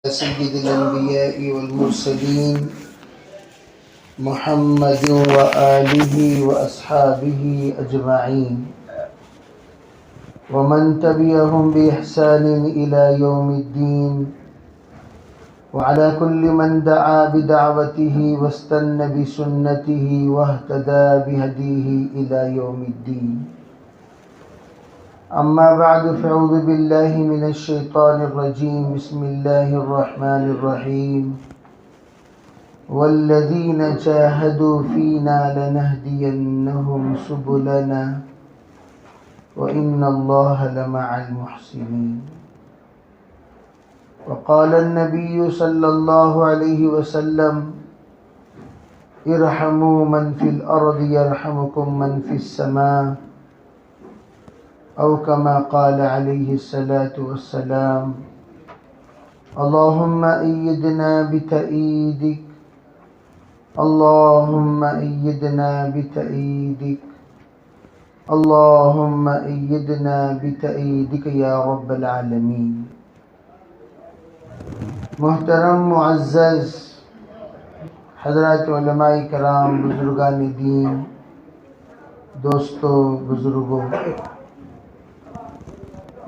سيد الأنبياء والمرسلين محمد وآله وأصحابه أجمعين ومن تبعهم بإحسان إلى يوم الدين وعلى كل من دعا بدعوته واستنى بسنته واهتدى بهديه إلى يوم الدين. أما بعد فأعوذ بالله من الشيطان الرجيم. بسم الله الرحمن الرحيم. والذين جاهدوا فينا لنهدينهم سبلنا وإن الله لمع المحسنين. وقال النبي صلى الله عليه وسلم ارحموا من في الأرض يرحمكم من في السماء أو كما قال عليه الصلاة والسلام. اللهم أيدنا بتأييدك اللهم أيدنا بتأييدك اللهم أيدنا بتأييدك يا رب العالمين. محترم معزز حضرات علماء کرام، بزرگان دین، دوستو، بزرگوں،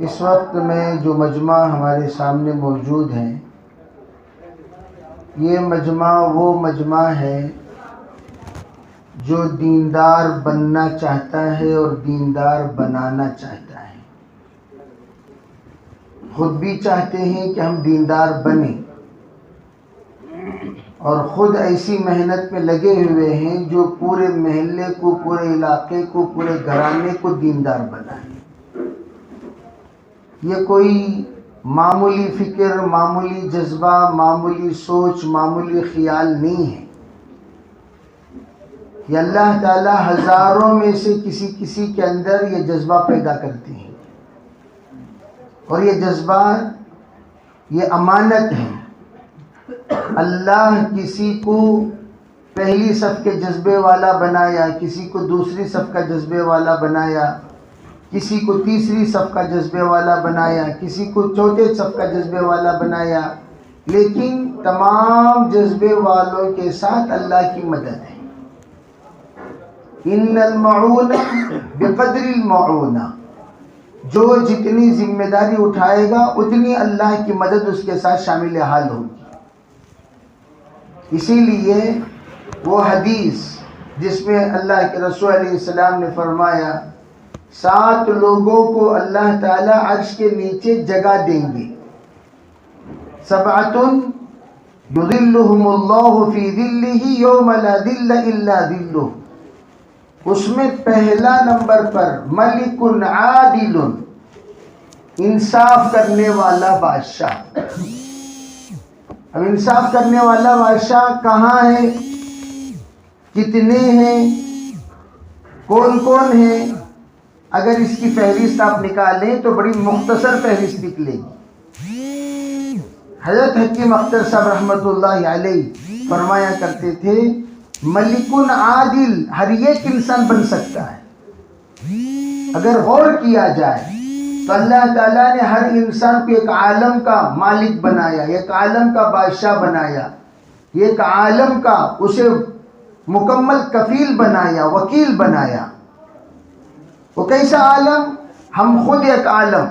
اس وقت میں جو مجمع ہمارے سامنے موجود ہیں، یہ مجمع وہ مجمع ہے جو دیندار بننا چاہتا ہے اور دیندار بنانا چاہتا ہے. خود بھی چاہتے ہیں کہ ہم دیندار بنیں اور خود ایسی محنت میں لگے ہوئے ہیں جو پورے محلے کو، پورے علاقے کو، پورے گھرانے کو دیندار بنائیں. یہ کوئی معمولی فکر، معمولی جذبہ، معمولی سوچ، معمولی خیال نہیں ہے. یہ اللہ تعالی ہزاروں میں سے کسی کے اندر یہ جذبہ پیدا کرتے ہیں، اور یہ جذبہ، یہ امانت ہے. اللہ کسی کو پہلی صف کے جذبے والا بنایا، کسی کو دوسری صف کا جذبے والا بنایا، کسی کو تیسری صف کا جذبے والا بنایا، کسی کو چوتھے صف کا جذبے والا بنایا، لیکن تمام جذبے والوں کے ساتھ اللہ کی مدد ہے. ان المعون بقدر المعون، جو جتنی ذمہ داری اٹھائے گا اتنی اللہ کی مدد اس کے ساتھ شامل حال ہوگی. اسی لیے وہ حدیث جس میں اللہ کے رسول علیہ السلام نے فرمایا 7 لوگوں کو اللہ تعالی عرش کے نیچے جگہ دیں گے. 7 یظلهم اللہ فی ظلہ یوم لا ظل الا ظلہ. اس میں پہلا نمبر پر ملک عادل، انصاف کرنے والا بادشاہ. اب انصاف کرنے والا بادشاہ کہاں ہے، کتنے ہیں، کون کون ہیں؟ اگر اس کی فہرست آپ نکالیں تو بڑی مختصر فہرست نکلے گی. حضرت حکیم اختر صاحب رحمۃ اللہ علیہ فرمایا کرتے تھے ملک عادل ہر ایک انسان بن سکتا ہے. اگر غور کیا جائے تو اللہ تعالیٰ نے ہر انسان کو ایک عالم کا مالک بنایا، ایک عالم کا بادشاہ بنایا، ایک عالم کا اسے مکمل کفیل بنایا، وکیل بنایا. وہ کیسا عالم؟ ہم خود ایک عالم،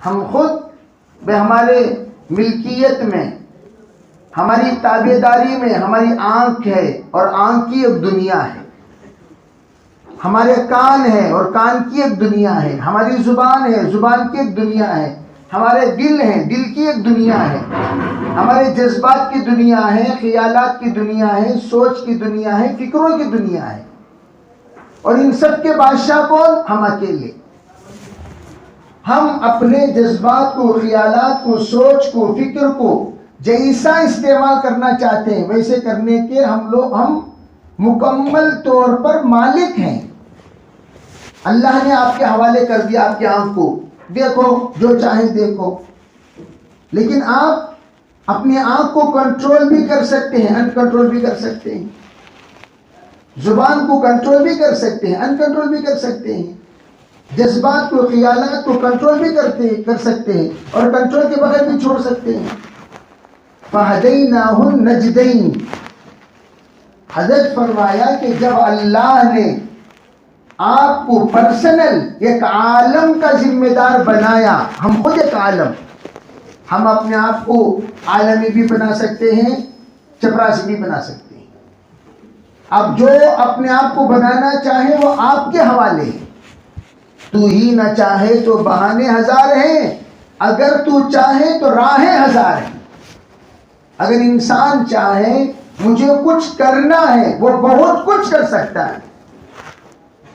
ہم خود ہمارے ملکیت میں، ہماری تابعداری میں ہماری آنکھ ہے اور آنکھ کی ایک دنیا ہے، ہمارے کان ہے اور کان کی ایک دنیا ہے، ہماری زبان ہے، زبان کی ایک دنیا ہے، ہمارے دل ہیں، دل کی ایک دنیا ہے، ہمارے جذبات کی دنیا ہے، خیالات کی دنیا ہے، سوچ کی دنیا ہے، فکروں کی دنیا ہے. اور ان سب کے بادشاہ کون؟ ہم اکیلے. ہم اپنے جذبات کو، خیالات کو، سوچ کو، فکر کو جیسا استعمال کرنا چاہتے ہیں ویسے کرنے کے ہم مکمل طور پر مالک ہیں. اللہ نے آپ کے حوالے کر دیا آپ کی آنکھ کو، دیکھو جو چاہیں دیکھو، لیکن آپ اپنی آنکھ کو کنٹرول بھی کر سکتے ہیں، ان کنٹرول بھی کر سکتے ہیں. زبان کو کنٹرول بھی کر سکتے ہیں، ان کنٹرول بھی کر سکتے ہیں. جذبات کو، خیالات کو کنٹرول بھی کر سکتے ہیں اور کنٹرول کے بغیر بھی چھوڑ سکتے ہیں. فَهَدَيْنَاهُ النَّجْدَيْنِ. حضرت فرمایا کہ جب اللہ نے آپ کو پرسنل ایک عالم کا ذمہ دار بنایا، ہم خود ایک عالم، ہم اپنے آپ کو عالمی بھی بنا سکتے ہیں، چپراسی بھی بنا سکتے ہیں. اب جو اپنے آپ کو بنانا چاہے وہ آپ کے حوالے ہے. تو ہی نہ چاہے تو بہانے ہزار ہیں، اگر تو چاہے تو راہیں ہزار ہیں. اگر انسان چاہے مجھے کچھ کرنا ہے وہ بہت کچھ کر سکتا ہے،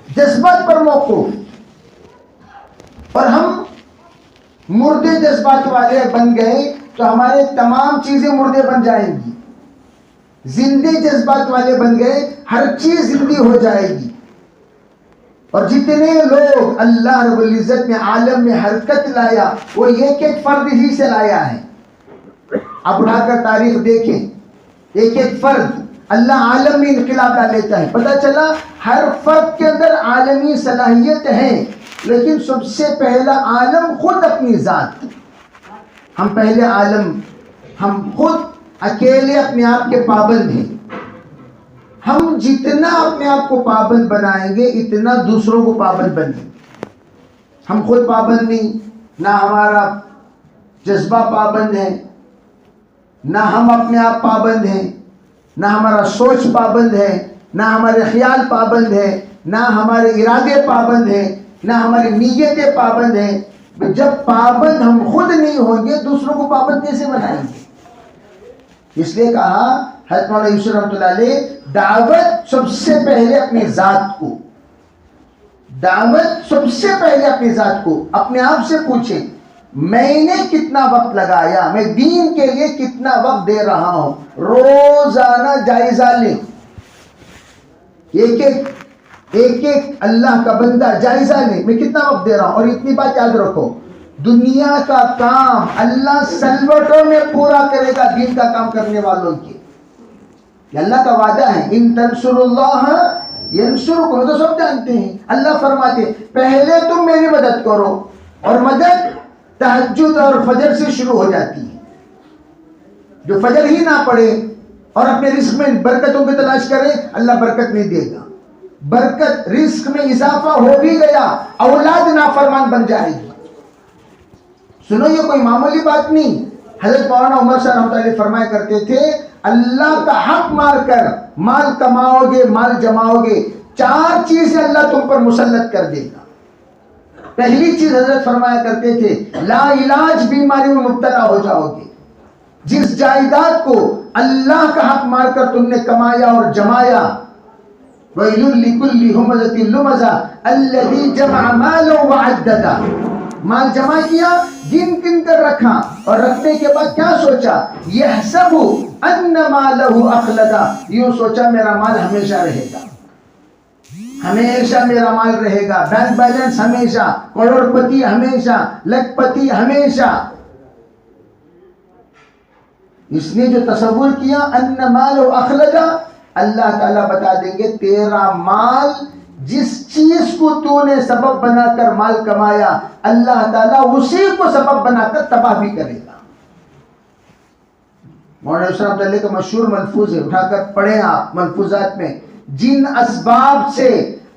جذبات پر موقوف. اور ہم مردے جذبات والے بن گئے تو ہمارے تمام چیزیں مردے بن جائیں گی. زندے جذبات والے بن گئے، ہر چیز زندی ہو جائے گی. اور جتنے لوگ اللہ رب العزت نے عالم میں حرکت لایا وہ ایک ایک فرد ہی سے لایا ہے. آپ اٹھا کر تاریخ دیکھیں، ایک ایک فرد اللہ عالم میں انقلاب لا لیتا ہے. پتہ چلا ہر فرد کے اندر عالمی صلاحیت ہے، لیکن سب سے پہلا عالم خود اپنی ذات. ہم پہلے عالم، ہم خود اکیلے اپنے آپ کے پابند ہیں. ہم جتنا اپنے آپ کو پابند بنائیں گے اتنا دوسروں کو پابند بنیں. ہم خود پابند نہیں، نہ ہمارا جذبہ پابند ہے، نہ ہم اپنے آپ پابند ہیں، نہ ہمارا سوچ پابند ہے، نہ ہمارے خیال پابند ہے، نہ ہمارے ارادے پابند ہیں، نہ ہماری نیتیں پابند ہیں. جب پابند ہم خود نہیں ہوں گے دوسروں کو پابند کیسے بنائیں گے؟ اس لیے کہا حضرت مولانا یوسف رحمۃ اللہ علیہ، دعوت سب سے پہلے اپنی ذات کو، دعوت سب سے پہلے اپنی ذات کو. اپنے آپ سے پوچھیں میں نے کتنا وقت لگایا، میں دین کے لیے کتنا وقت دے رہا ہوں. روزانہ جائزہ لیں، ایک اللہ کا بندہ جائزہ لیں میں کتنا وقت دے رہا ہوں. اور اتنی بات یاد رکھو، دنیا کا کام اللہ سلوٹوں میں پورا کرے گا دین کا کام کرنے والوں کی. یہ اللہ کا وعدہ ہے، ان تنصروا اللہ ینصرکم. تو سب جانتے ہیں اللہ فرماتے پہلے تم میری مدد کرو، اور مدد تہجد اور فجر سے شروع ہو جاتی ہے. جو فجر ہی نہ پڑے اور اپنے رزق میں برکتوں کی تلاش کرے اللہ برکت نہیں دے گا. برکت رزق میں اضافہ ہو بھی گیا اولاد نافرمان بن جائے گی. سنو یہ کوئی معمولی بات نہیں. حضرت مولانا عمر صاحب رحمۃ اللہ علیہ فرمایا کرتے تھے اللہ کا حق مار کر مال کماؤ گے، مال جماؤ گے، 4 چیزیں اللہ تم پر مسلط کر دے گا. پہلی چیز حضرت فرمایا کرتے تھے لا علاج بیماری میں مبتلا ہو جاؤ گے. جس جائیداد کو اللہ کا حق مار کر تم نے کمایا اور جمایا، وَيْلٌ لِكُلِّ هُمَزَةٍ لُمَزَةٍ الَّذِي جَمَعَ مَالًا وَعَدَّدَهُ. مال جمع کیا، گن کر رکھا، اور رکھنے کے بعد کیا سوچا؟ يَحْسَبُ أَنَّ مَالَهُ أَخْلَدَ. یوں سوچا میرا مال ہمیشہ رہے گا، ہمیشہ میرا مال رہے گا، بینک بیلنس ہمیشہ، کروڑ پتی ہمیشہ، لکھ پتی ہمیشہ. اس نے جو تصور کیا ان مال و اخلدا، اللہ تعالیٰ بتا دیں گے تیرا مال جس چیز کو تو نے سبب بنا کر مال کمایا اللہ تعالیٰ اسی کو سبب بنا کر تباہ بھی کرے گا. مولانا یوسف رحمۃ اللہ کا مشہور ملفوظ ہے، اٹھا کر پڑھیں آپ ملفوظات میں. جن اسباب سے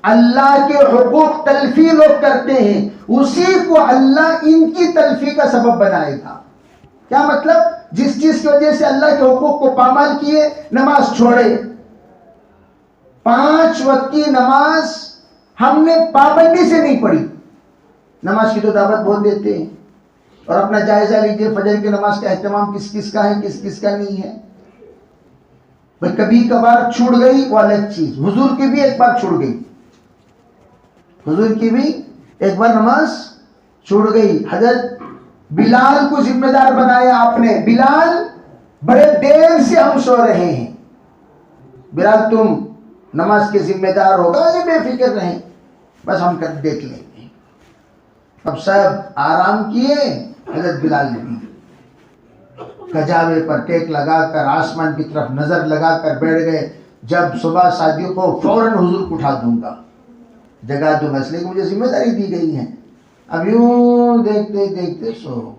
اللہ کے حقوق تلفی لوگ کرتے ہیں اسی کو اللہ ان کی تلفی کا سبب بنائے گا. کیا مطلب؟ جس چیز کی وجہ سے اللہ کے حقوق کو پامال کیے، نماز چھوڑے، 5 وقت کی نماز ہم نے پابندی سے نہیں پڑھی. نماز کی تو دعوت بہت دیتے ہیں، اور اپنا جائزہ لیجئے فجر کی نماز کا اہتمام کس کس کا ہے، کس کس کا نہیں ہے. بھئی کبھی کبھار چھوٹ گئی وہ الگ چیز. حضور کی بھی ایک بار چھوٹ گئی، حضور کی بھی ایک بار نماز چھوٹ گئی. حضرت بلال کو ذمہ دار بنایا آپ نے. بلال بڑے دیر سے ہم سو رہے ہیں، بلال تم نماز کے ذمہ دار ہوگا، بے فکر رہیں، بس ہم کر دیکھ لیں گے. اب سب آرام کیے، حضرت بلال نے بھی کجاوے پر ٹیک لگا کر آسمان کی طرف نظر لگا کر بیٹھ گئے. جب صبح صادق کو فوراً حضور کو اٹھا دوں گا. جگا دوں گا، اس لیے کہ مجھے ذمہ داری دی گئی ہے. اب یوں دیکھتے دیکھتے سو گئے.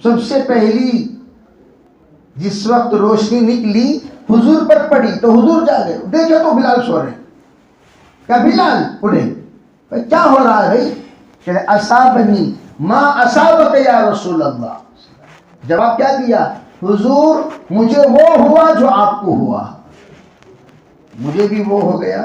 سب سے پہلی جس وقت روشنی نکلی حضور پر پڑی تو حضور جاگے، دیکھے تو بلال سو رہے. کہا بلال اٹھے، کیا ہو رہا ہے بھائی؟ کہ اصابنی ما اصابک یا رسول اللہ. جواب کیا دیا؟ حضور مجھے وہ ہوا جو آپ کو ہوا، مجھے بھی وہ ہو گیا،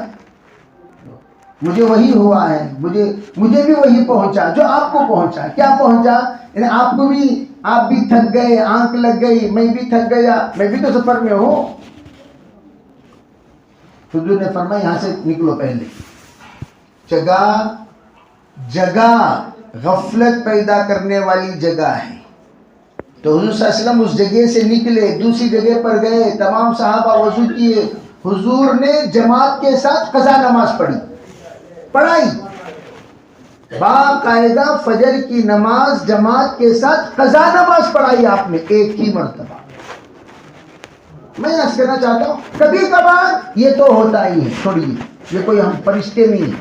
مجھے وہی ہوا ہے، مجھے بھی وہی پہنچا جو آپ کو پہنچا. کیا پہنچا؟ یعنی آپ کو بھی، آپ بھی تھک گئے، آنکھ لگ گئی، میں بھی تھک گیا، میں بھی تو سفر میں ہوں. حضور نے فرمایا یہاں سے نکلو. پہلے جگہ غفلت پیدا کرنے والی جگہ ہے. تو حضور صلی اللہ علیہ وسلم اس جگہ سے نکلے، دوسری جگہ پر گئے، تمام صحابہ وضو کیے. حضور نے جماعت کے ساتھ قضا نماز پڑھائی، باقاعدہ فجر کی نماز جماعت کے ساتھ قضا نماز پڑھائی آپ نے ایک ہی مرتبہ. میں عرض کرنا چاہتا ہوں کبھی کبھار یہ تو ہوتا ہی ہے، چھوڑیے، یہ کوئی ہم فرشتے نہیں ہیں،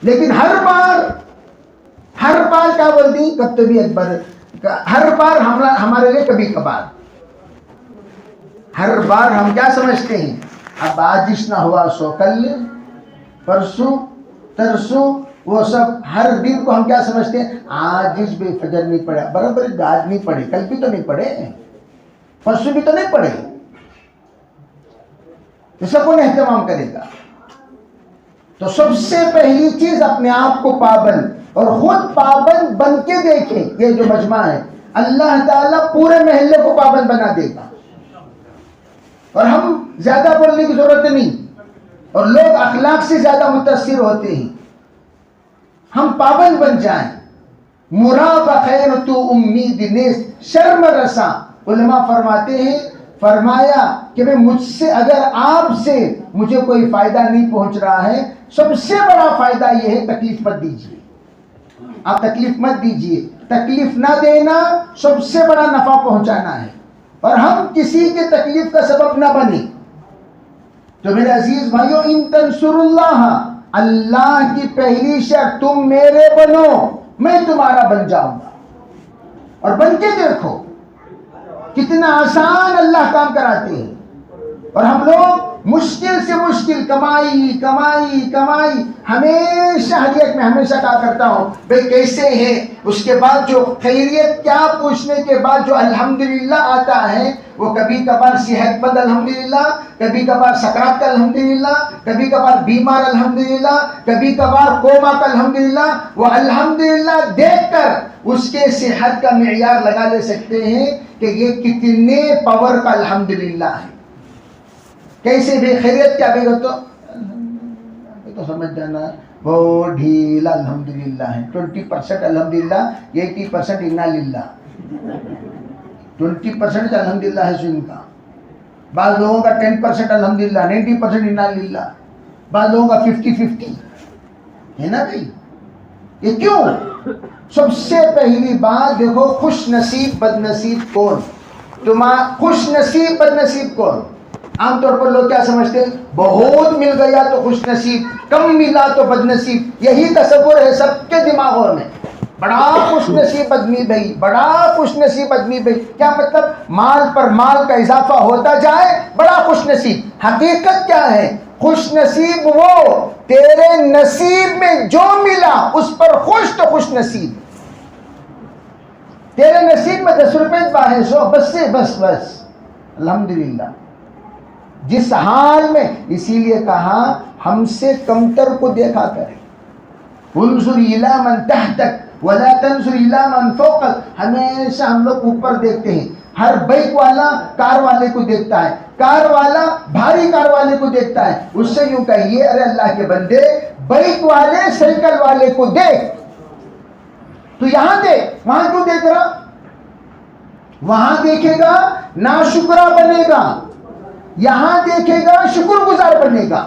لیکن ہر بار کیا بولتی ہیں؟ کب طبیعت اکبر، ہر بار ہمارے لیے کبھی کبھار. ہر بار ہم کیا سمجھتے ہیں؟ اب آجش نہ ہوا سو کل، پرسوں ترسوں، وہ سب ہر دن کو ہم کیا سمجھتے ہیں؟ آج بھی فجر نہیں پڑا، برابر آج نہیں پڑھے، کل بھی تو نہیں پڑھے، پرسوں بھی تو نہیں پڑھے. اس کا کون اہتمام کرے گا؟ تو سب سے پہلی چیز اپنے آپ کو پابند اور خود پابند بن کے دیکھیں. یہ جو مجمع ہے اللہ تعالیٰ پورے محلے کو پابند بنا دے گا، اور ہم زیادہ بولنے کی ضرورت نہیں، اور لوگ اخلاق سے زیادہ متاثر ہوتے ہیں. ہم پابند بن جائیں. مراب خیر تو امید نیست شرم رساں. علماء فرماتے ہیں، فرمایا کہ میں مجھ سے، اگر آپ سے مجھے کوئی فائدہ نہیں پہنچ رہا ہے، سب سے بڑا فائدہ یہ ہے تکلیف مت دیجیے. آپ تکلیف مت دیجیے. تکلیف نہ دینا سب سے بڑا نفع پہنچانا ہے، اور ہم کسی کے تکلیف کا سبب نہ بنے. تو میرے عزیز بھائیو، ان تنصر اللہ، اللہ کی پہلی شرط تم میرے بنو، میں تمہارا بن جاؤں گا. اور بن کے دیکھو کتنا آسان اللہ کام کراتے ہیں. اور ہم لوگ مشکل سے مشکل کمائی ہمیشہ حریت میں ہمیشہ کہا کرتا ہوں بھئی کیسے ہیں، اس کے بعد جو خیریت کیا پوچھنے کے بعد جو الحمدللہ آتا ہے، وہ کبھی کبھار صحت مند الحمدللہ، کبھی کبھار سکرات کا الحمدللہ، کبھی کبھار بیمار الحمدللہ، کبھی کبھار کوما کا الحمدللہ. وہ الحمدللہ دیکھ کر اس کے صحت کا معیار لگا لے سکتے ہیں کہ یہ کتنے پاور کا الحمدللہ ہے. کیسے بھی خیریت کیا بھی تو سمجھ جانا وہ ڈھیلا الحمدللہ ہے. 20% الحمدللہ، 80% انا للہ. 20% الحمدللہ ہے سن کا. بعض لوگوں کا 10% الحمدللہ، 90% انا للہ. بعض لوگوں کا 50-50 ہے نا بھائی. یہ کیوں؟ سب سے پہلی بات دیکھو، خوش نصیب بد نصیب کون؟ خوش نصیب بد نصیب کون؟ عام طور پر لوگ کیا سمجھتے ہیں؟ بہت مل گیا تو خوش نصیب، کم ملا تو بد نصیب. یہی تصور ہے سب کے دماغوں میں. بڑا خوش نصیب آدمی بھائی، بڑا خوش نصیب آدمی بھائی. کیا مطلب؟ مال پر مال کا اضافہ ہوتا جائے بڑا خوش نصیب. حقیقت کیا ہے؟ خوش نصیب وہ تیرے نصیب میں جو ملا اس پر خوش تو خوش نصیب. تیرے نصیب میں 10 روپے باہر ہو، بس سے بس الحمدللہ. جس حال میں، اسی لیے کہا ہم سے کمتر کو دیکھا کرے. انظر الی من تحتک ولا تنظر الی من فوقک. ہمیشہ ہم لوگ اوپر دیکھتے ہیں. ہر بائک والا کار والے کو دیکھتا ہے، کار والا بھاری کار والے کو دیکھتا ہے. اس سے یوں کہیے ارے اللہ کے بندے، بائک والے سائیکل والے کو دیکھ، تو یہاں دیکھ، وہاں کیوں دیکھ رہا؟ وہاں دیکھے گا ناشکرا بنے گا، یہاں دیکھے گا شکر گزار بنے گا.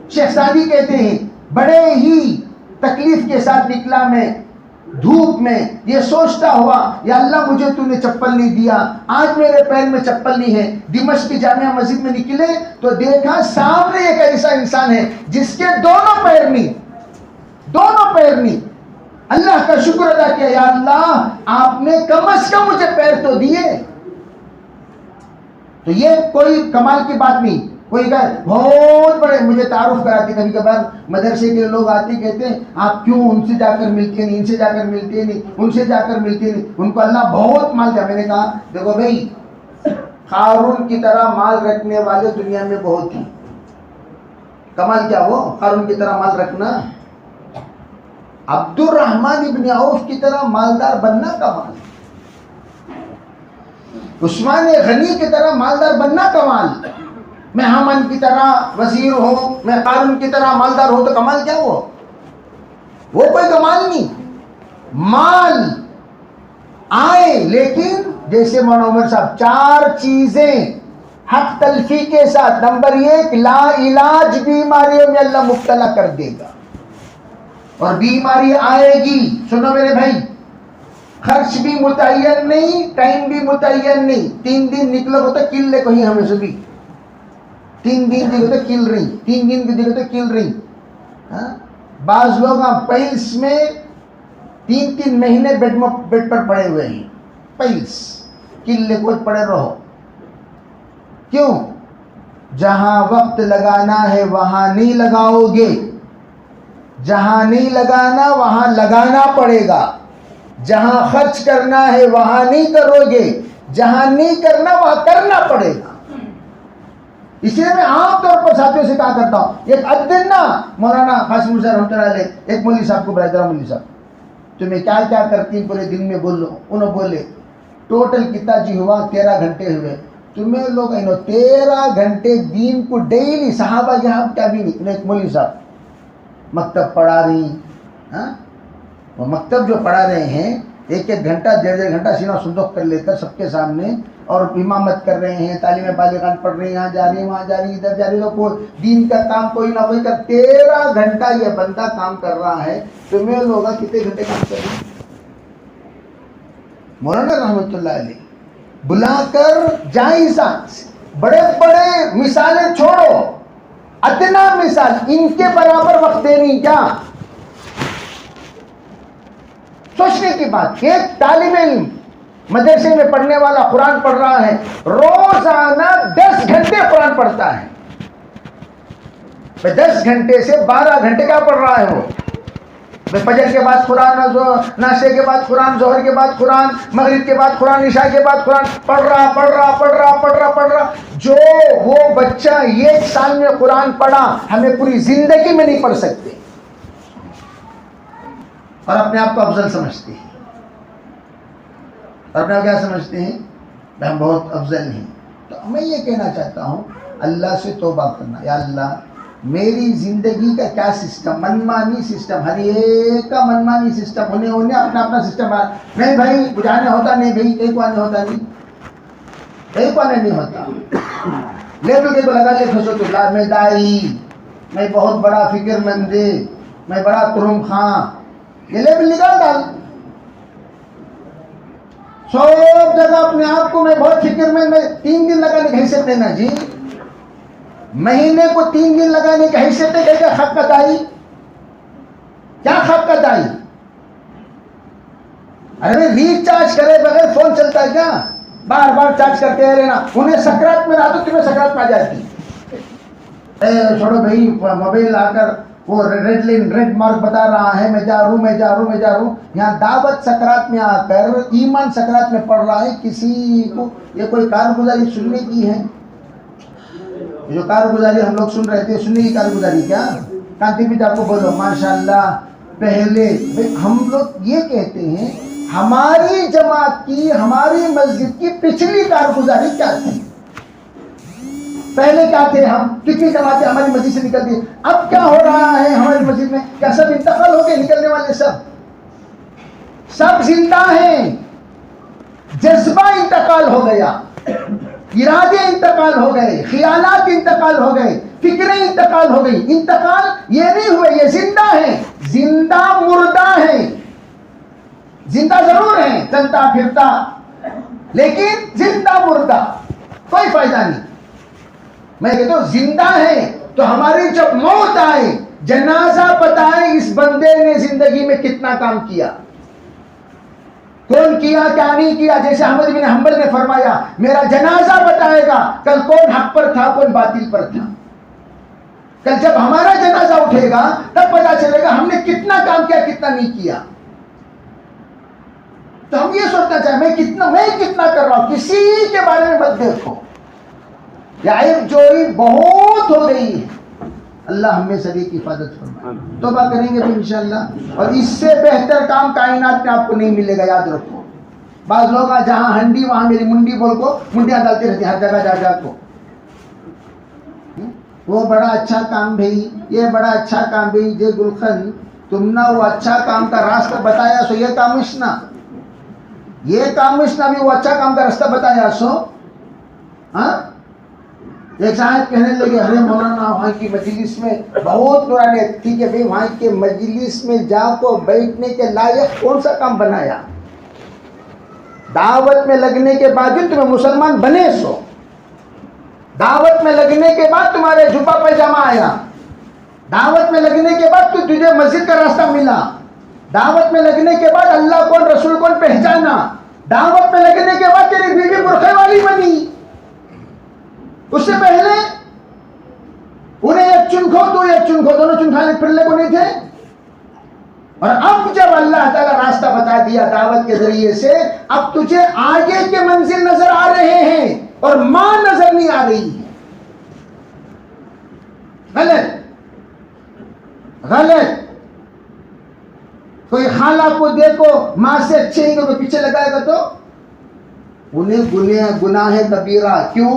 شیخ سعدی کہتے ہیں بڑے ہی تکلیف کے ساتھ نکلا میں دھوپ میں یہ سوچتا ہوا یا اللہ مجھے تو نے چپل نہیں دیا، آج میرے پیر میں چپل نہیں ہے، دمشق کی جامعہ مسجد میں نکلے تو دیکھا سامنے ایک ایسا انسان ہے جس کے دونوں پیر نہیں، اللہ کا شکر ادا کیا، یا اللہ آپ نے کم از کم مجھے پیر تو دیے۔ تو یہ کوئی کمال کی بات نہیں۔ کوئی کہ بہت بڑے مجھے تعارف کراتے، کبھی کبھار مدرسے کے لوگ آتے کہتے ہیں آپ کیوں ان سے جا کر ملتے نہیں، ان سے جا کر ملتے نہیں، ان سے جا کر ملتے نہیں، ان کو اللہ بہت مال دیا۔ میں نے کہا دیکھو بھائی، قارون کی طرح مال رکھنے والے دنیا میں بہت ہیں، کمال کیا وہ قارون کی طرح مال رکھنا؟ عبد الرحمن ابن عوف کی طرح مالدار بننا کمال، عثمان غنی کی طرح مالدار بننا کمال، میں حامان کی طرح وزیر ہوں، میں قارون کی طرح مالدار ہوں تو کمال کیا وہ کوئی کمال نہیں۔ مال آئے لیکن جیسے مولانا عمر صاحب 4 چیزیں حق تلفی کے ساتھ، نمبر 1 لا علاج بیماریوں میں اللہ مبتلا کر دے گا، اور بیماری آئے گی، سنو میرے بھائی، خرچ بھی متعین نہیں، ٹائم بھی متعین نہیں، 3 دن نکلو ہوتا کل لے کہیں ہمیں سے بھی 3 دن کی ہوتا کل رہی، 3 دن کی ہوتا کل رہی۔ بعض لوگ پیلس میں 3 مہینے بیڈ پر پڑے ہوئے ہیں، پیلس کل لے کوئی پڑے رہو، کیوں؟ جہاں وقت لگانا ہے وہاں نہیں لگاؤ گے، جہاں نہیں لگانا وہاں لگانا پڑے گا، جہاں خرچ کرنا ہے وہاں نہیں کرو گے، جہاں نہیں کرنا وہاں کرنا پڑے گا۔ اس لیے میں عام طور پر ساتھیوں سے کہا کرتا ہوں، ایک ادن نا مولانا قاسم حسین رحمۃ اللہ علیہ ایک مولوی صاحب کو بلائے، ذرا مولوی صاحب تمہیں کیا کیا کرتی ہیں پورے دن میں بولو، انہوں بولے ٹوٹل کتنا جی ہوا 13 گھنٹے ہوئے، تمہیں لوگ 13 گھنٹے دین کو ڈیلی، صحابہ یہاں کیا بھی نہیں، ایک مولوی صاحب مکتب پڑھا رہی، وہ مکتب جو پڑھا رہے ہیں 1 گھنٹہ 1.5 گھنٹہ سینہ صندوق کر لے کر سب کے سامنے، اور امامت کر رہے ہیں، تعلیم بالغان پڑھ رہے ہیں، یہاں جا رہی ہیں وہاں جا رہی ہیں ادھر جا رہی ہے، کوئی دین کا کام کوئی نہ کوئی کر، 13 گھنٹہ یہ بندہ کام کر رہا ہے، تمہیں لوگ کتنے گھنٹے کام کر رہے ہیں؟ مولانا رحمۃ اللہ علیہ بلا کر جائزہ، بڑے بڑے مثالیں چھوڑو، ادنا مثال ان کے برابر وقت دینی کیا سوچنے کی بات۔ ایک طالب علم مدرسے میں پڑھنے والا قرآن پڑھ رہا ہے، روزانہ 10 گھنٹے قرآن پڑھتا ہے، 10 گھنٹے سے 12 گھنٹے کیا پڑھ رہا ہے وہ؟ فجر کے بعد قرآن، ناشتے کے بعد قرآن، ظہر کے بعد قرآن، مغرب کے بعد قرآن، عشاء کے بعد قرآن پڑھ رہا۔ جو وہ بچہ 1 سال میں قرآن پڑھا، ہمیں پوری زندگی میں نہیں پڑھ سکتے، اور اپنے آپ کو افضل سمجھتے ہیں، اور اپنے آپ کیا سمجھتے ہیں؟ ہم بہت افضل ہیں۔ تو میں یہ کہنا چاہتا ہوں، اللہ سے توبہ کرنا، یا اللہ میری زندگی کا کیا سسٹم، منمانی سسٹم، ہر ایک کا منمانی سسٹم، انہیں اپنا اپنا سسٹم ہے، نہیں بھائی بجانے ہوتا نہیں، بھائی ایک وانے ہوتا نہیں، ایک وانے نہیں ہوتا، لیبل کے تو لگا لے خوش تو اللہ میں دائی، میں بہت بڑا فکر مند، میں بڑا ترم خاں، یہ لیبل نکال ڈال، سب جگہ اپنے آپ کو میں بہت فکر مند، میں 3 دن لگانے کی حیثیت دینا جی، مہینے کو 3 دن لگانے کی حیثیت ہے، کیا خفقت آئی؟ کیا خفقت آئی؟ ارے ریچارج کرے بغیر فون چلتا ہے کیا؟ بار بار چارج کرتے رہنا، انہیں سکرات میں رہا تو تمہیں سکرات میں آ جاتی، چھوڑو بھائی موبائل آ کر وہ ریڈ مارک بتا رہا ہے، میں جا رہا ہوں، یہاں دعوت سکرات میں آ کر ایمان سکرات میں پڑھ رہا ہے، کسی کو یہ کوئی کارگزاری سننے کی ہے؟ جو کارگزاری ہم لوگ سن رہے تھے، سننے کی کارگزاری کیا؟ کانتی بھی آپ کو بولو ماشاءاللہ، پہلے ہم لوگ یہ کہتے ہیں ہماری جماعت کی، ہماری مسجد کی پچھلی کارگزاری کیا تھی؟ پہلے کیا تھے ہم؟ کتنی جماعتیں ہماری مسجد سے نکلتی، اب کیا ہو رہا ہے ہماری مسجد میں؟ کیا سب انتقال ہو گئے؟ نکلنے والے سب زندہ ہیں، جذبہ انتقال ہو گیا، ارادے انتقال ہو گئے، خیالات انتقال ہو گئے، فکریں انتقال ہو گئی۔ انتقال یہ نہیں ہوئے، یہ زندہ ہیں، زندہ مردہ ہیں، زندہ ضرور ہیں، چلتا پھرتا، لیکن زندہ مردہ کوئی فائدہ نہیں. میں کہتا ہوں زندہ ہے تو ہماری جب موت آئے جنازہ بتائے اس بندے نے زندگی میں کتنا کام کیا، کون کیا کیا نہیں کیا. جیسے احمد بن حنبل نے فرمایا میرا جنازہ بتائے گا کل کون حق پر تھا کون باطل پر تھا. کل جب ہمارا جنازہ اٹھے گا تب پتا چلے گا ہم نے کتنا کام کیا کتنا نہیں کیا. تو ہم یہ سوچنا چاہیں میں کتنا کر رہا ہوں، کسی کے بارے میں مت دیکھو. عیب جوئی بہت ہو رہی ہے. اللہ ہمیں سبھی کی حفاظت فرمائے. توبہ کریں گے تو انشاءاللہ، اور اس سے بہتر کام کائنات میں آپ کو نہیں ملے گا. یاد رکھو بعض لوگ جہاں ہنڈی وہاں میری منڈی بول کو منڈیاں ڈالتے رہتے ہر جگہ جا کو. وہ بڑا اچھا کام بھائی، یہ بڑا اچھا کام بھائی. جے گلخن تم نہ وہ اچھا کام کا راستہ بتایا سو یہ کامشنا بھی وہ اچھا کام کا راستہ بتایا سو. ہاں ایک صاحب کہنے لگے ارے مولانا وہاں کی مجلس میں بہت نورانی. ٹھیک ہے بھائی، وہاں کے مجلس میں جا کو بیٹھنے کے لائق کون سا کام بنایا؟ دعوت میں لگنے کے باوجود تمہیں مسلمان بنے سو، دعوت میں لگنے کے بعد تمہارے جھپا پیجامہ آیا، دعوت میں لگنے کے بعد تجھے مسجد کا راستہ ملا، دعوت میں لگنے کے بعد اللہ کون رسول کون پہچانا، دعوت میں لگنے کے بعد تیری بیوی برقعے والی بنی. اس سے پہلے انہیں ایک چن کھو تو ایک چن کھو، دونوں چن کھانے پھرلے کو نہیں تھے. اور اب جب اللہ تعالیٰ راستہ بتا دیا دعوت کے ذریعے سے، اب تجھے آگے کے منزل نظر آ رہے ہیں اور ماں نظر نہیں آ رہی ہے. غلط. کوئی خالہ کو دیکھو ماں سے اچھے ہی کو پیچھے لگائے گا تو انہیں گناہ کبیرہ. کیوں؟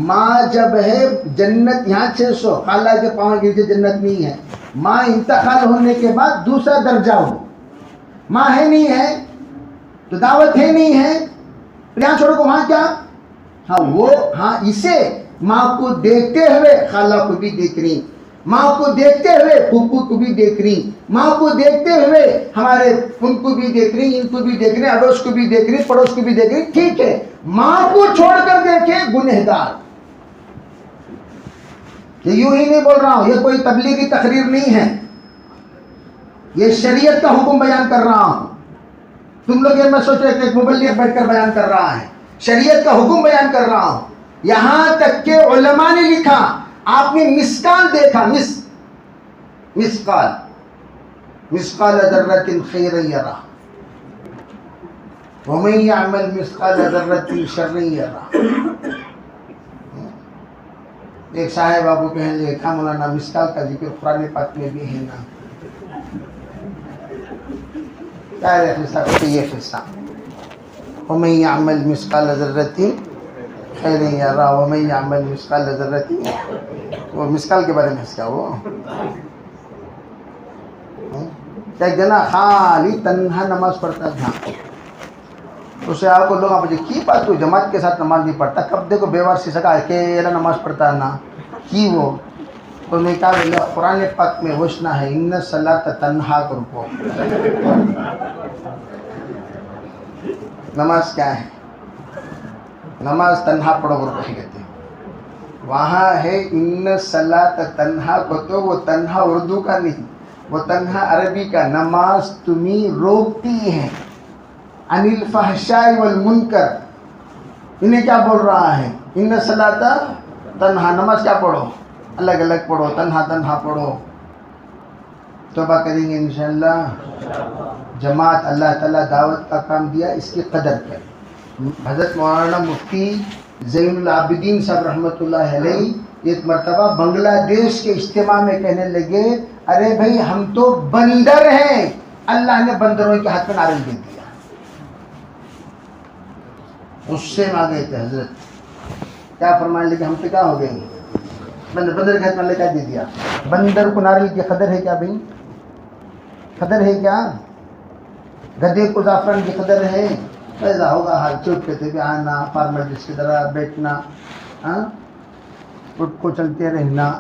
ماں جب ہے جنت یہاں 600، خالہ کے پاؤں کے نیچے جنت نہیں ہے. ماں انتقال ہونے کے بعد دوسرا درجہ ہو. ماں ہے نہیں ہے تو دعوت ہے نہیں ہے، یہاں چھوڑو کو وہاں کیا. ہاں اسے ماں کو دیکھتے ہوئے خالہ کو بھی دیکھ رہی، ماں کو دیکھتے ہوئے پھوپھو کو بھی دیکھ رہی، ماں کو دیکھتے ہوئے ہمارے ان کو بھی دیکھ رہی، ان کو بھی دیکھ رہی، اڑوس کو بھی دیکھ رہی، پڑوس کو بھی دیکھ رہی. ٹھیک ہے ماں کو چھوڑ کر دیکھے گنہگار. یہ یوں ہی نہیں بول رہا ہوں، یہ کوئی تبلیغی تقریر نہیں ہے، یہ شریعت کا حکم بیان کر رہا ہوں. تم لوگ یہ میں سوچ رہے کہ ایک مبلغ بیٹھ کر بیان کر رہا ہے، شریعت کا حکم بیان کر رہا ہوں. یہاں تک کہ علماء نے لکھا، آپ نے مسکال دیکھا، مسقال ذرۃ خیرا یرہ ومن یعمل مسقال ذرۃ شرا یرہ. ایک صاحب بابو کہنے لگے کہا مولانا مسقال کا ذکر قرآن پاک میں بھی ہے نا. کیا ہے قصہ؟ یہ قصہ ومن یعمل مسقال ذرۃ خیرا یرہ ومن یعمل مسقال ذرۃ، وہ مسقال کے بارے میں اس کا وہ ایک جنا خالی تنہا نماز پڑھتا تھا. اسے آپ کو لوگ کی بات تو جماعت کے ساتھ نماز نہیں پڑھتا، کب دیکھو بیوار سے سکا اکیلا نماز پڑھتا ہے نا کی وہ. تو نے کہا قرآن پاک میں وشنا ہے ان الصلاۃ تنہا کرو. نماز کیا ہے؟ نماز تنہا پڑھو کرو کہتے ہیں. وہاں ہے ان الصلاۃ تنہا کو، تو وہ تنہا اردو کا نہیں، وہ تنہا عربی کا. نماز تمہیں روکتی ہے عن الفحشاء والمنکر. انہیں کیا بول رہا ہے؟ ان الصلاۃ تنہا. نماز کیا پڑھو؟ الگ الگ پڑھو، تنہا پڑھو. توبہ کریں گے انشاءاللہ. جماعت اللہ تعالیٰ دعوت کا کام دیا، اس کی قدر کریں. حضرت مولانا مفتی زین العابدین صاحب رحمۃ اللہ علیہ ایک مرتبہ بنگلہ دیش کے اجتماع میں کہنے لگے ارے بھائی ہم تو بندر ہیں، اللہ نے بندروں کے ہاتھ میں نارنج دے دیا. غصے میں آ گئے تھے حضرت. کیا فرمانے لگے ہم پہ کیا ہو گئے؟ بندر کے ہاتھ میں اللہ کیا دے دیا؟ بندر کو ناریل کی قدر ہے کیا بھائی؟ قدر ہے کیا؟ گدھے کو زعفران کی قدر ہے؟ ایسا ہوگا حال. چپ کہتے کہ آنا فارمیلٹیز کی طرح بیٹھنا، اٹھ کو چلتے رہنا.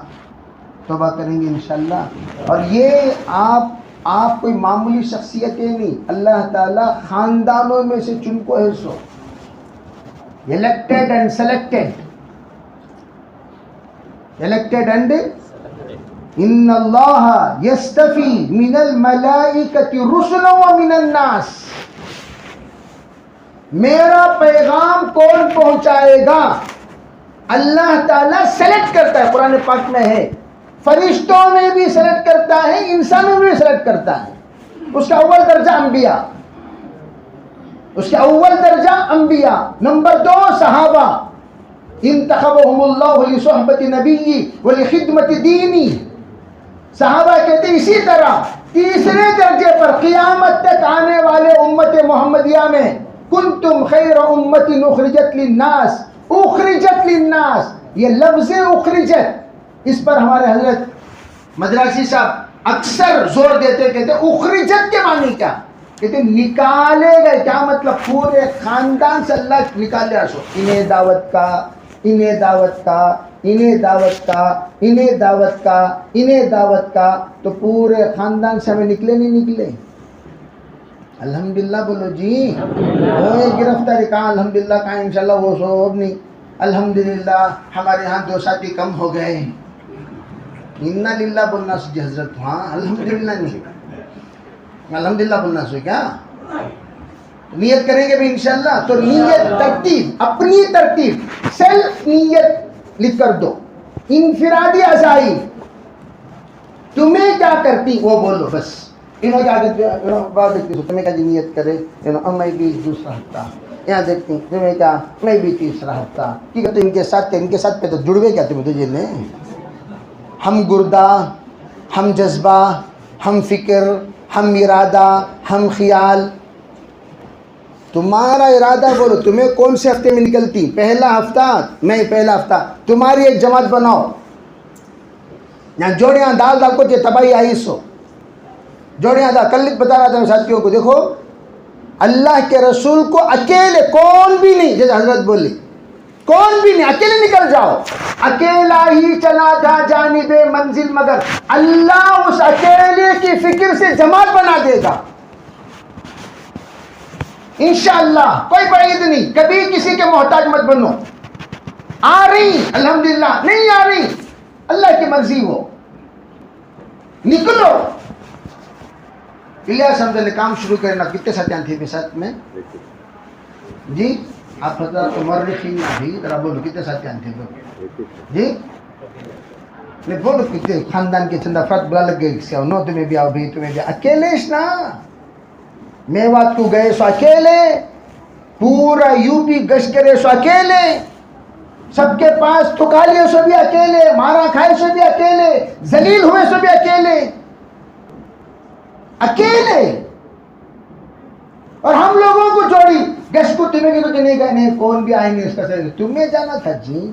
توبہ کریں گے انشاءاللہ. اور یہ آپ آپ کوئی معمولی شخصیتیں نہیں، اللہ تعالیٰ خاندانوں میں سے چن کو ہے، سو elected and selected. Elected and ان اللہ یستفی من الملائکۃ رسلا ومن الناس. میرا پیغام کون پہنچائے گا؟ اللہ تعالیٰ سلیکٹ کرتا ہے، قرآن پاک میں ہے، فرشتوں میں بھی سلیکٹ کرتا ہے، انسانوں میں بھی سلیکٹ کرتا ہے. اس کا اول درجہ انبیاء، اس کا اول درجہ انبیاء. نمبر 2 صحابہ، انتخبهم اللہ لصحبت نبی ولخدمت دینی. صحابہ کہتے ہیں اسی طرح تیسرے درجے پر قیامت تک آنے والے امت محمدیہ میں کنتم خیر امت اخرجت للناس. اخرجت للناس، یہ لفظ اخرجت، اس پر ہمارے حضرت مدراسی صاحب اکثر زور دیتے، کہتے اخرجت کے معنی کیا؟ کہتے نکالے گئے. کیا مطلب؟ پورے خاندان سے اللہ نکالے آسو، انہیں دعوت کا، انہیں دعوت کا، انہیں دعوت کا، انہیں دعوت کا، انہیں دعوت کا. تو پورے خاندان سے ہمیں نکلے نہیں نکلے؟ الحمدللہ بولو جی. وہ گرفتاری کہاں الحمدللہ کہاں انشاءاللہ وہ سب نہیں. الحمدللہ ہمارے یہاں 2 ساتھی کم ہو گئے. انا للہ بولنا سو جی حضرت. ہاں الحمدللہ نہیں، الحمدللہ بولنا سو. کیا نیت کریں گے بھی انشاءاللہ؟ تو نیت ترتیب، اپنی ترتیب، سیلف نیت لکھ کر دو. انفرادی ازائی تمہیں کیا کرتی وہ بولو بس. انہوں کیا کرتے ہیں؟ تمہیں کیا نیت کرے؟ میں بھی دوسرا ہفتہ یہاں دیکھتی ہوں، تمہیں کیا؟ میں بھی تیسرا ہفتہ. کی کہتے ان کے ساتھ پہ تو جڑ گئے کیا تمہیں تجھے نے؟ ہم گردہ، ہم جذبہ، ہم فکر، ہم ارادہ، ہم خیال. تمہارا ارادہ بولو تمہیں کون سے ہفتے میں نکلتی؟ پہلا ہفتہ؟ نہیں، پہلا ہفتہ. تمہاری ایک جماعت بناؤ، یہاں جوڑیاں دال کو یہ تباہی آئی سو جوڑیاں دال. کل بتا رہا تھا میں ساتھیوں کو، دیکھو اللہ کے رسول کو اکیلے، کون بھی نہیں، جیسے حضرت بولی کون بھی نہیں، اکیلے نکل جاؤ. اکیلا ہی چلا تھا جانب منزل، مگر اللہ اس اکیلے کی فکر سے جماعت بنا دے گا انشاءاللہ. کوئی بعید نہیں. کبھی کسی کے محتاج مت بنو. آ رہی الحمدللہ، نہیں آ رہی اللہ کی مرضی ہو، نکلو. الیاس حمزہ نے کام شروع کرنا. کتنے ساتھیاں تھے بھی ساتھ میں جی؟ آپ حضرات مورخین بھی ذرا بولو کتنے ساتھیاں تھے جی؟ نہیں بولو کتنے خاندان کے چند افراد بلا لگ گئے. نو تمہیں بھی آؤ بھی، تمہیں بھی. اکیلے نا میوات کو گئے سو اکیلے، پورا یو پی گشت کرے سو اکیلے، سب کے پاس تھکا لیے سو بھی اکیلے، مارا کھائے سو بھی اکیلے، ذلیل ہوئے سو بھی اکیلے. اکیلے. اور ہم لوگوں کو جوڑی گشت کو. تمہیں تو نہیں گئے، نہیں کون بھی آئے نہیں اس کا سر. تمہیں جانا تھا جی.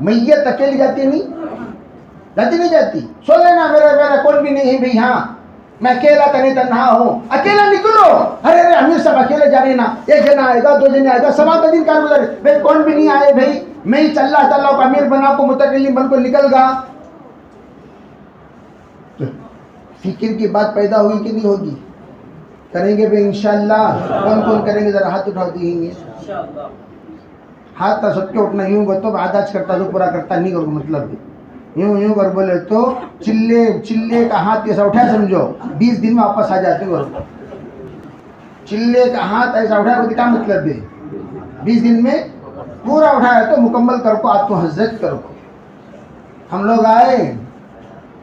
میت اکیلی جاتی نہیں جاتی. سو لینا میرا کون بھی نہیں ہے بھائی. ہاں میں اکیلا تنی تنہا ہوں. اکیلا نکلو. ارے امیر صاحب اکیلے جا رہے نا، 1 جنا آئے گا 2 جنے آئے گا، سوا کا دن کار گزارے. بھائی کون بھی نہیں آئے بھائی، میں ہی اللہ تعالیٰ کو امیر بنا کو متکلم بن کو نکل گا. فکر کی بات پیدا ہوئی کہ نہیں ہوگی؟ کریں گے بھی انشاءاللہ. کون کون کریں گے ذرا ہاتھ اٹھا دیں گے. ہاتھ تھا سب کے اٹھنا. یوں تو آدھاج کرتا تو پورا کرتا نہیں کروں. مطلب یوں کر بولے تو چلے کا ہاتھ ایسا اٹھایا سمجھو 20 دن میں واپس آ جاتے ہو. چلے کا ہاتھ ایسا اٹھایا تو کیا مطلب ہے؟ 20 دن میں پورا اٹھایا تو مکمل کر کو آپ کو حضرت کر کو. ہم لوگ آئے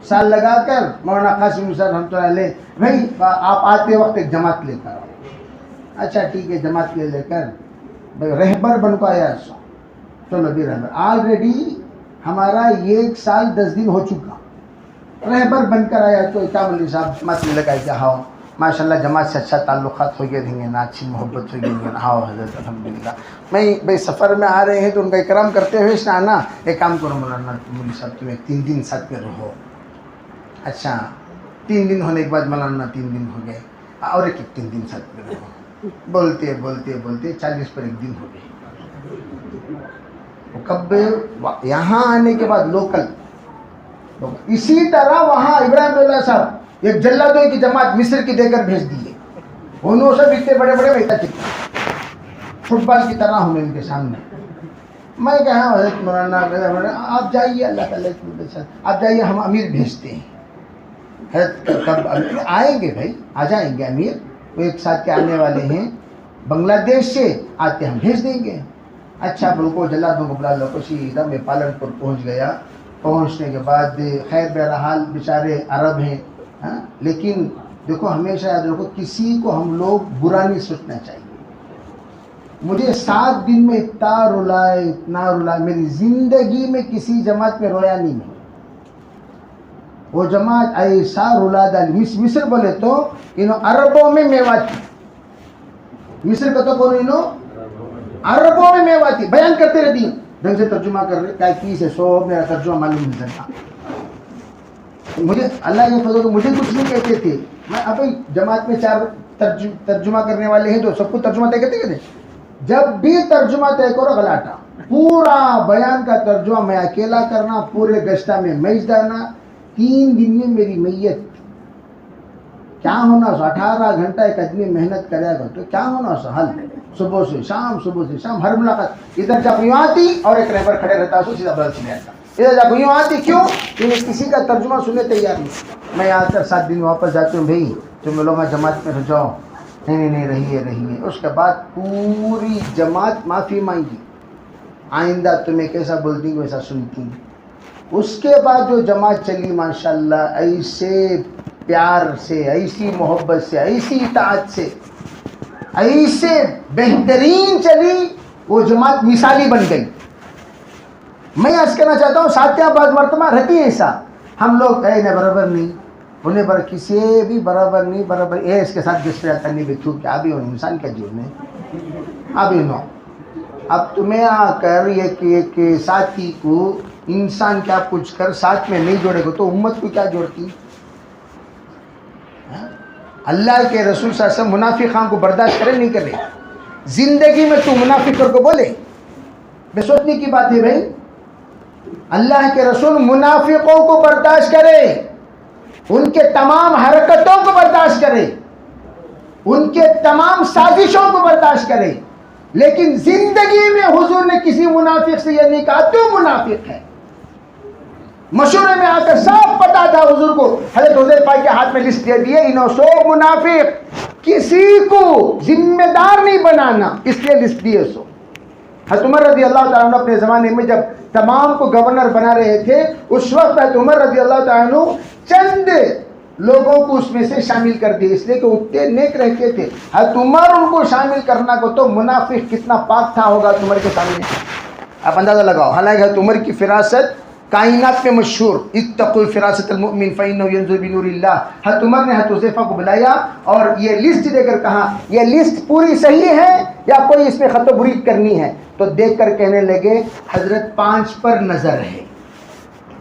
سال لگا کر مولانا قاسم صاحب رحمۃ اللہ علیہ، بھائی آپ آتے وقت ایک جماعت لے کر آؤ. اچھا ٹھیک ہے، جماعت لے کر بھائی رہبر بن کو آیا. چلو بھی رہبر آلریڈی ہمارا 1 سال 10 دن ہو چکا. رہبر بن کر آیا تو اقام علی صاحب جماعت میں لگائی کہ ہاؤ ماشاء اللہ جماعت سے اچھا تعلقات ہو گئے رہیں گے نا، اچھی محبت ہو گئی رہیں گے نا. ہاؤ حضرت الحمدللہ. میں بھائی سفر میں آ رہے ہیں تو ان کا اکرام کرتے ہوئے اس نے آنا. ایک کام کرو مولانا مولوی صاحب تمہیں 3 دن ساتھ میں رہو. اچھا 3 دن ہونے کے بعد مولانا 3 دن ہو گئے اور ایک 3 دن ساتھ میں رہو. بولتے 40 پر 1 دن ہو گئے. کب یہاں آنے کے بعد لوکل. اسی طرح وہاں ابراہیم اللہ صاحب ایک جلادوں کی جماعت مصر کی دے کر بھیج دیے. انہوں سب اتنے بڑے بڑے بیٹا چکے فٹ بال کی طرح ہوں ان کے سامنے. میں کہا حضرت مولانا آپ جائیے, اللہ تعالیٰ کے ساتھ آپ جائیے, ہم امیر بھیجتے ہیں. حضرت کب آئیں گے بھائی؟ آ جائیں گے امیر, وہ ایک ساتھ کے آنے والے ہیں بنگلہ دیش سے, آتے ہم بھیج دیں گے. اچھا بالکل جلادوں کو بلا لو. سیدھا میں پالنپور پہنچ گیا. پہنچنے کے بعد خیر بہرحال بیچارے عرب ہیں, لیکن دیکھو ہمیشہ یاد رکھو کسی کو ہم لوگ برا نہیں سوچنا چاہیے. مجھے 7 دن میں اتنا رلائے, میری زندگی میں کسی جماعت میں رویا نہیں ہے. وہ جماعت ایسا رلا ڈالی. مصر بولے تو انہوں عربوں میں میواتی, مصر کا تو کون انہوں عربوں میں میواتی بیان کرتے رہتی. ڈھنگ سے ترجمہ کر رہے کیا کی سے سو میرا ترجمہ معلوم نہیں چلتا. مجھے اللہ کے فضل مجھے کچھ نہیں کہتے تھے. میں اب جماعت میں 4 ترجمہ کرنے والے ہیں, تو سب کو ترجمہ طے کہتے کہتے. جب بھی ترجمہ طے کرو غلاٹا, پورا بیان کا ترجمہ میں اکیلا کرنا, پورے گشتہ میں میچ ڈالنا. 3 دن میں میری میت کیا ہونا سو 18 گھنٹہ ایک آدمی محنت کرے گا تو کیا ہونا سو حل. صبح سے شام ہر ملاقات ادھر جا یوں آتی اور ایک رہبر کھڑے رہتا سو سیدھا بدل سنے آتا. ادھر جا یوں آتی کیوں کیونکہ کسی کا ترجمہ سننے تیار نہیں. میں آ کر 7 دن واپس جاتی ہوں, بھائی تم لوگ جماعت میں رہ جاؤ. نہیں رہیے. اس کے بعد پوری جماعت معافی مانگی, آئندہ تمہیں کیسا بولتی ویسا سنتی. اس کے بعد جو جماعت چلی ماشاءاللہ ایسے پیار سے, ایسی محبت سے, ایسی اطاعت سے, ایسے بہترین چلی, وہ جماعت مثالی بن گئی. میں عرض کرنا چاہتا ہوں ساتھیاں بعض مرتبہ رہتی ہیں ایسا, ہم لوگ کہیں نہ برابر نہیں انہیں کسی بھی برابر نہیں برابر اس کے ساتھ جس طرح کرنی بھی تھو کیا بھی ہو انسان کا جیون ہے ابھی نو. اب تمہیں آ کر ایک ساتھی کو انسان کیا کچھ کر ساتھ میں نہیں جوڑے گا تو امت کو کیا جوڑتی. اللہ کے رسول صلی اللہ علیہ وسلم منافقان کو برداشت کرے نہیں کرے. زندگی میں تو منافق کر کو بولے, بے سوچنے کی بات ہے بھائی. اللہ کے رسول منافقوں کو برداشت کرے, ان کے تمام حرکتوں کو برداشت کرے, ان کے تمام سازشوں کو برداشت کرے, لیکن زندگی میں حضور نے کسی منافق سے یہ نہیں کہا تو منافق ہے. مشورے میں آ کر صاف پتا تھا حضور کو, حضرت حذیفہ کے ہاتھ میں لسٹ دے دیے, انہوں 100 منافق, کسی کو ذمہ دار نہیں بنانا, اس لیے لسٹ دیے 100. حضرت عمر رضی اللہ تعالیٰ عنہ اپنے زمانے میں جب تمام کو گورنر بنا رہے تھے, اس وقت حضرت عمر رضی اللہ تعالیٰ عنہ چند لوگوں کو اس میں سے شامل کر دیے, اس لیے کہ اتنے نیک رہتے تھے. حضرت عمر ان کو شامل کرنا کو تو منافق کتنا پاک تھا ہوگا عمر کے سامنے, آپ اندازہ لگاؤ. حالانکہ حضرت عمر کی فراست کائنات میں مشہور, اتقوا فراست المؤمن فإنه ينظر بنور اللہ. حضرت عمر نے حضرت حذیفہ کو بلایا اور یہ لسٹ دے کر کہا یہ لسٹ پوری صحیح ہے یا کوئی اس میں خط و برید کرنی ہے. تو دیکھ کر کہنے لگے حضرت 5 پر نظر ہے.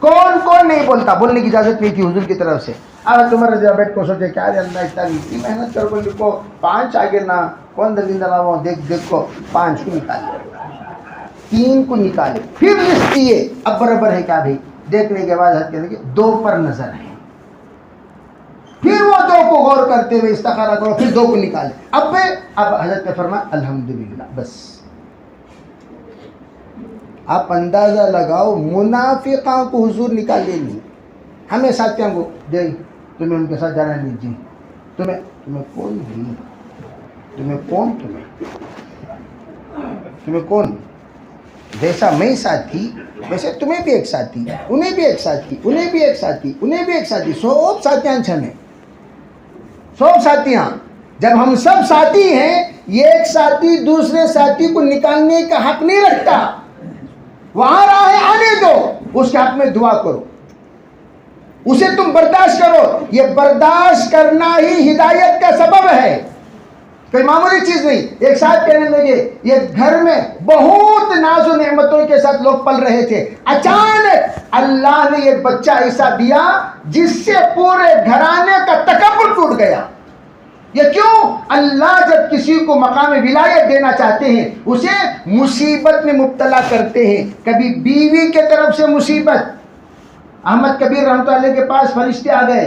کون نہیں بولتا, بولنے کی اجازت نہیں تھی حضور کی طرف سے. اب عمر رضی اللہ بیٹھ کو سوچے کیا اللہ اتنی محنت کر کو لکھو 5 آگے نہ کون دلیندہ نہ ہو, دیکھ کو 5 کو نکالے, 3 کو نکالے, پھر لسٹ دیے. اب برابر ہے کیا بھائی؟ دیکھنے کے بعد حضرت کہنے لگے 2 پر نظر ہے. پھر وہ 2 کو غور کرتے ہوئے استخارہ کرو, پھر 2 کو نکالے. اب حضرت نے فرمایا الحمدللہ. بس آپ اندازہ لگاؤ منافقوں کو حضور نکالے نہیں. ہمیں ساتھیوں کو دے تمہیں ان کے ساتھ جانا نہیں جی, تمہیں کون بھی, تمہیں کون جیسا میں ساتھی ویسے تمہیں بھی ایک ساتھی, انہیں بھی ایک ساتھی, انہیں بھی ایک ساتھی, انہیں بھی ایک ساتھی, سب ساتھیاں چھنے, سب ساتھیاں. جب ہم سب ساتھی ہیں, ایک ساتھی دوسرے ساتھی کو نکالنے کا حق نہیں رکھتا. وہ آ رہا ہے آنے دو, اس کے حق میں دعا کرو, اسے تم برداشت کرو. یہ برداشت کرنا ہی ہدایت کا سبب ہے, کوئی معمولی چیز نہیں. ایک ساتھ کہنے لگے یہ گھر میں بہت ناز و نعمتوں کے ساتھ لوگ پل رہے تھے, اچانک اللہ نے ایک بچہ ایسا دیا جس سے پورے گھرانے کا تکبر ٹوٹ گیا. یہ کیوں؟ اللہ جب کسی کو مقام ولایت دینا چاہتے ہیں اسے مصیبت میں مبتلا کرتے ہیں. کبھی بیوی کے طرف سے مصیبت, احمد کبیر رحمۃ اللہ کے پاس فرشتے آ گئے,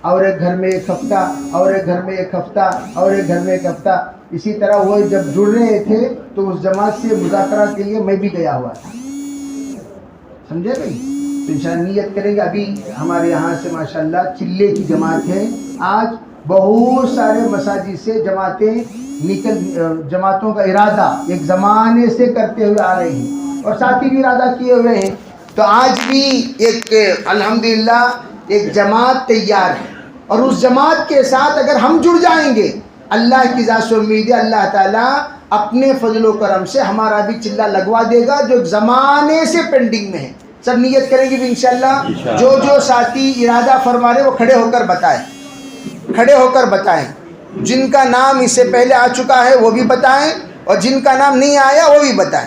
اور ایک گھر میں ایک ہفتہ اور ایک گھر میں ایک ہفتہ اور ایک گھر میں ایک ہفتہ. اسی طرح وہ جب جڑ رہے تھے تو اس جماعت سے مذاکرات کے لیے میں بھی گیا ہوا تھا. سمجھے بھائی؟ تو انشاءاللہ نیت کریں گے. ابھی ہمارے یہاں سے ماشاءاللہ چلے کی جماعت ہے. آج بہت سارے مساجد سے جماعتوں کا ارادہ ایک زمانے سے کرتے ہوئے آ رہے ہیں اور ساتھی بھی ارادہ کیے ہوئے ہیں. تو آج بھی ایک الحمدللہ ایک جماعت تیار ہے اور اس جماعت کے ساتھ اگر ہم جڑ جائیں گے اللہ کی ذات سے امید ہے اللہ تعالیٰ اپنے فضل و کرم سے ہمارا بھی چلہ لگوا دے گا جو زمانے سے پینڈنگ میں ہے. سب نیت کریں گے بھی انشاءاللہ. جو ساتھی ارادہ فرما رہے وہ کھڑے ہو کر بتائیں, کھڑے ہو کر بتائیں. جن کا نام اس سے پہلے آ چکا ہے وہ بھی بتائیں اور جن کا نام نہیں آیا وہ بھی بتائیں.